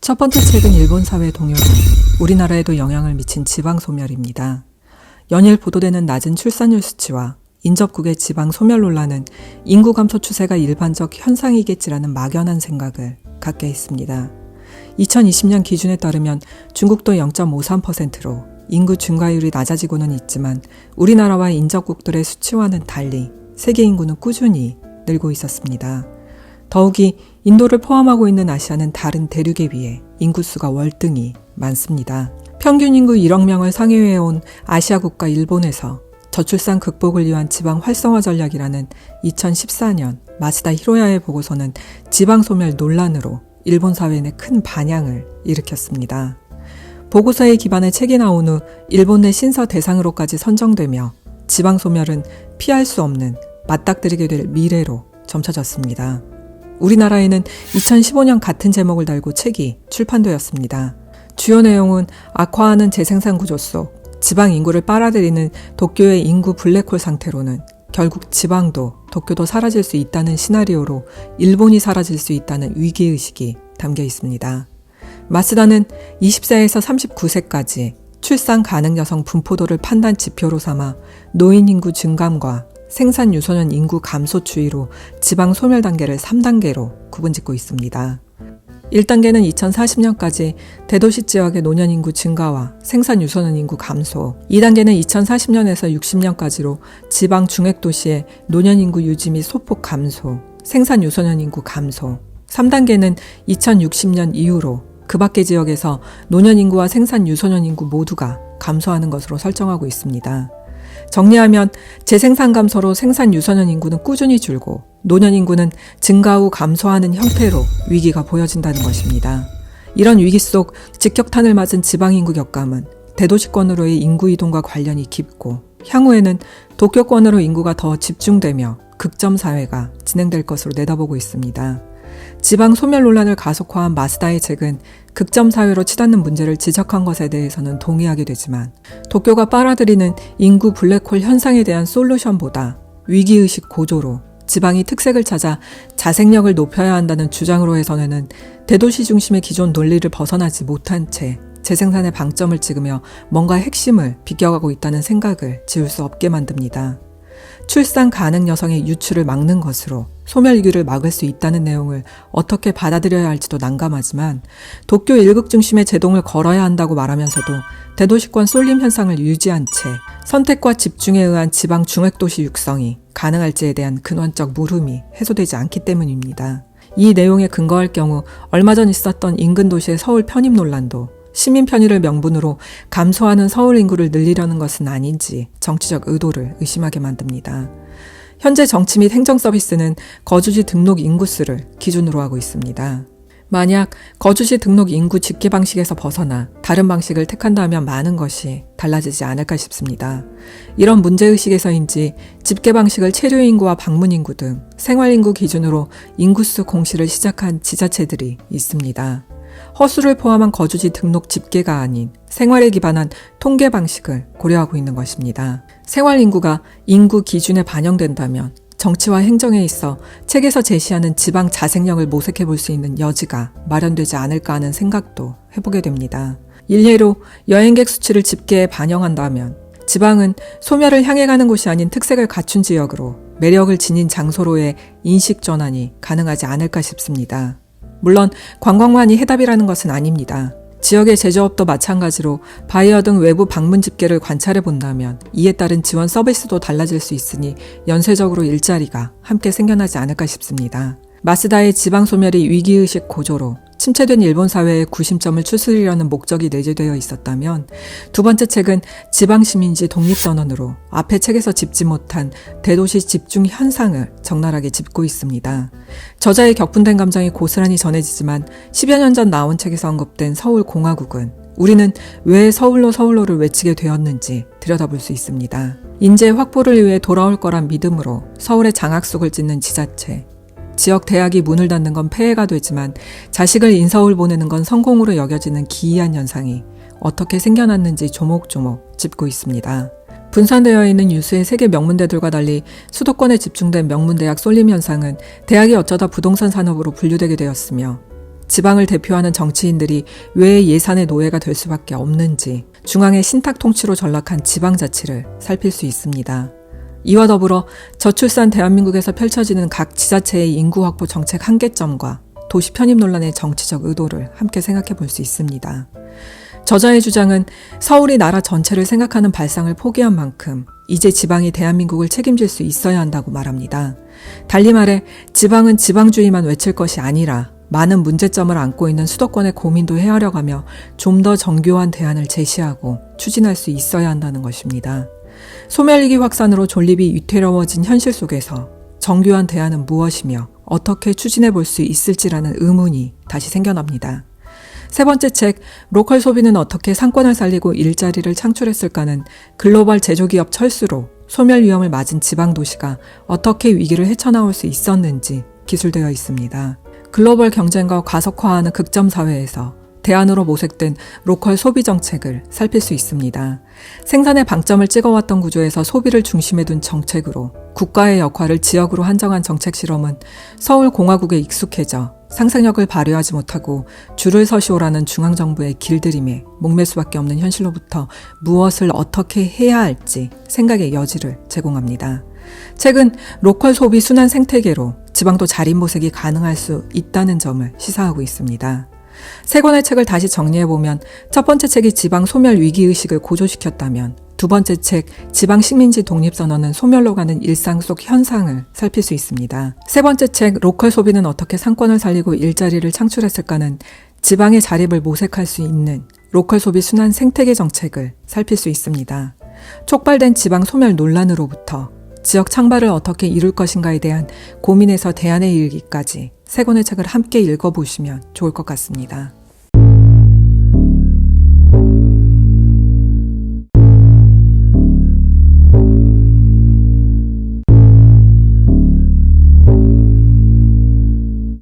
첫 번째 책은 일본 사회 동요로 우리나라에도 영향을 미친 지방소멸입니다. 연일 보도되는 낮은 출산율 수치와 인접국의 지방 소멸 논란은 인구 감소 추세가 일반적 현상이겠지라는 막연한 생각을 갖게 했습니다. 2020년 기준에 따르면 중국도 0.53%로 인구 증가율이 낮아지고는 있지만 우리나라와 인접국들의 수치와는 달리 세계 인구는 꾸준히 늘고 있었습니다. 더욱이 인도를 포함하고 있는 아시아는 다른 대륙에 비해 인구수가 월등히 많습니다. 평균 인구 1억 명을 상회해온 아시아 국가 일본에서 저출산 극복을 위한 지방 활성화 전략이라는 2014년 마츠다 히로야의 보고서는 지방 소멸 논란으로 일본 사회 내 큰 반향을 일으켰습니다. 보고서에 기반해 책이 나온 후 일본 내 신서 대상으로까지 선정되며 지방 소멸은 피할 수 없는 맞닥뜨리게 될 미래로 점쳐졌습니다. 우리나라에는 2015년 같은 제목을 달고 책이 출판되었습니다. 주요 내용은 악화하는 재생산 구조 속 지방 인구를 빨아들이는 도쿄의 인구 블랙홀 상태로는 결국 지방도 도쿄도 사라질 수 있다는 시나리오로 일본이 사라질 수 있다는 위기의식이 담겨 있습니다. 마츠다는 20세에서 39세까지 출산 가능 여성 분포도를 판단 지표로 삼아 노인 인구 증감과 생산 유소년 인구 감소 추이로 지방 소멸 단계를 3단계로 구분짓고 있습니다. 1단계는 2040년까지 대도시 지역의 노년 인구 증가와 생산 유소년 인구 감소, 2단계는 2040년에서 60년까지로 지방 중획도시의 노년 인구 유지 및 소폭 감소, 생산 유소년 인구 감소, 3단계는 2060년 이후로 그 밖의 지역에서 노년 인구와 생산 유소년 인구 모두가 감소하는 것으로 설정하고 있습니다. 정리하면 재생산 감소로 생산 유소년 인구는 꾸준히 줄고 노년 인구는 증가 후 감소하는 형태로 위기가 보여진다는 것입니다. 이런 위기 속 직격탄을 맞은 지방인구 격감은 대도시권으로의 인구 이동과 관련이 깊고 향후에는 도쿄권으로 인구가 더 집중되며 극점 사회가 진행될 것으로 내다보고 있습니다. 지방 소멸 논란을 가속화한 마츠다의 책은 극점 사회로 치닫는 문제를 지적한 것에 대해서는 동의하게 되지만 도쿄가 빨아들이는 인구 블랙홀 현상에 대한 솔루션보다 위기의식 고조로 지방이 특색을 찾아 자생력을 높여야 한다는 주장으로 해서는 대도시 중심의 기존 논리를 벗어나지 못한 채 재생산의 방점을 찍으며 뭔가 핵심을 비껴가고 있다는 생각을 지울 수 없게 만듭니다. 출산 가능 여성의 유출을 막는 것으로 소멸위기를 막을 수 있다는 내용을 어떻게 받아들여야 할지도 난감하지만 도쿄 일극 중심의 제동을 걸어야 한다고 말하면서도 대도시권 쏠림 현상을 유지한 채 선택과 집중에 의한 지방 중획도시 육성이 가능할지에 대한 근원적 물음이 해소되지 않기 때문입니다. 이 내용에 근거할 경우 얼마 전 있었던 인근 도시의 서울 편입 논란도 시민 편의를 명분으로 감소하는 서울 인구를 늘리려는 것은 아닌지 정치적 의도를 의심하게 만듭니다. 현재 정치 및 행정 서비스는 거주지 등록 인구수를 기준으로 하고 있습니다. 만약 거주지 등록 인구 집계 방식에서 벗어나 다른 방식을 택한다면 많은 것이 달라지지 않을까 싶습니다. 이런 문제의식에서인지 집계 방식을 체류인구와 방문인구 등 생활인구 기준으로 인구수 공시를 시작한 지자체들이 있습니다. 허수를 포함한 거주지 등록 집계가 아닌 생활에 기반한 통계 방식을 고려하고 있는 것입니다. 생활인구가 인구 기준에 반영된다면 정치와 행정에 있어 책에서 제시하는 지방 자생력을 모색해 볼 수 있는 여지가 마련되지 않을까 하는 생각도 해보게 됩니다. 일례로 여행객 수치를 집계에 반영한다면 지방은 소멸을 향해 가는 곳이 아닌 특색을 갖춘 지역으로 매력을 지닌 장소로의 인식 전환이 가능하지 않을까 싶습니다. 물론 관광만이 해답이라는 것은 아닙니다. 지역의 제조업도 마찬가지로 바이어 등 외부 방문 집계를 관찰해 본다면 이에 따른 지원 서비스도 달라질 수 있으니 연쇄적으로 일자리가 함께 생겨나지 않을까 싶습니다. 마츠다의 지방소멸이 위기의식 고조로 침체된 일본 사회의 구심점을 추스리려는 목적이 내재되어 있었다면 두 번째 책은 지방시민지 독립선언으로 앞의 책에서 짚지 못한 대도시 집중 현상을 적나라하게 짚고 있습니다. 저자의 격분된 감정이 고스란히 전해지지만 10여 년 전 나온 책에서 언급된 서울공화국은 우리는 왜 서울로를 외치게 되었는지 들여다볼 수 있습니다. 인재 확보를 위해 돌아올 거란 믿음으로 서울에 장학숙을 짓는 지자체, 지역 대학이 문을 닫는 건 폐해가 되지만 자식을 인서울 보내는 건 성공으로 여겨지는 기이한 현상이 어떻게 생겨났는지 조목조목 짚고 있습니다. 분산되어 있는 유수의 세계 명문대들과 달리 수도권에 집중된 명문대학 쏠림 현상은 대학이 어쩌다 부동산 산업으로 분류되게 되었으며 지방을 대표하는 정치인들이 왜 예산의 노예가 될 수밖에 없는지 중앙의 신탁 통치로 전락한 지방자치를 살필 수 있습니다. 이와 더불어 저출산 대한민국에서 펼쳐지는 각 지자체의 인구 확보 정책 한계점과 도시 편입 논란의 정치적 의도를 함께 생각해 볼 수 있습니다. 저자의 주장은 서울이 나라 전체를 생각하는 발상을 포기한 만큼 이제 지방이 대한민국을 책임질 수 있어야 한다고 말합니다. 달리 말해 지방은 지방주의만 외칠 것이 아니라 많은 문제점을 안고 있는 수도권의 고민도 헤아려가며 좀 더 정교한 대안을 제시하고 추진할 수 있어야 한다는 것입니다. 소멸위기 확산으로 존립이 위태로워진 현실 속에서 정교한 대안은 무엇이며 어떻게 추진해 볼 수 있을지라는 의문이 다시 생겨납니다. 세 번째 책, 로컬 소비는 어떻게 상권을 살리고 일자리를 창출했을까는 글로벌 제조기업 철수로 소멸 위험을 맞은 지방도시가 어떻게 위기를 헤쳐나올 수 있었는지 기술되어 있습니다. 글로벌 경쟁과 과속화하는 극점 사회에서 대안으로 모색된 로컬 소비 정책을 살필 수 있습니다. 생산에 방점을 찍어왔던 구조에서 소비를 중심에 둔 정책으로 국가의 역할을 지역으로 한정한 정책 실험은 서울공화국에 익숙해져 상상력을 발휘하지 못하고 줄을 서시오라는 중앙정부의 길들임에 목맬 수밖에 없는 현실로부터 무엇을 어떻게 해야 할지 생각의 여지를 제공합니다. 책은 로컬 소비 순환 생태계로 지방도 자립모색이 가능할 수 있다는 점을 시사하고 있습니다. 세 권의 책을 다시 정리해보면 첫 번째 책이 지방 소멸 위기의식을 고조시켰다면 두 번째 책 지방 식민지 독립선언은 소멸로 가는 일상 속 현상을 살필 수 있습니다. 세 번째 책 로컬 소비는 어떻게 상권을 살리고 일자리를 창출했을까는 지방의 자립을 모색할 수 있는 로컬 소비 순환 생태계 정책을 살필 수 있습니다. 촉발된 지방 소멸 논란으로부터 지역 창발을 어떻게 이룰 것인가에 대한 고민에서 대안에 이르기까지 세 권의 책을 함께 읽어보시면 좋을 것 같습니다.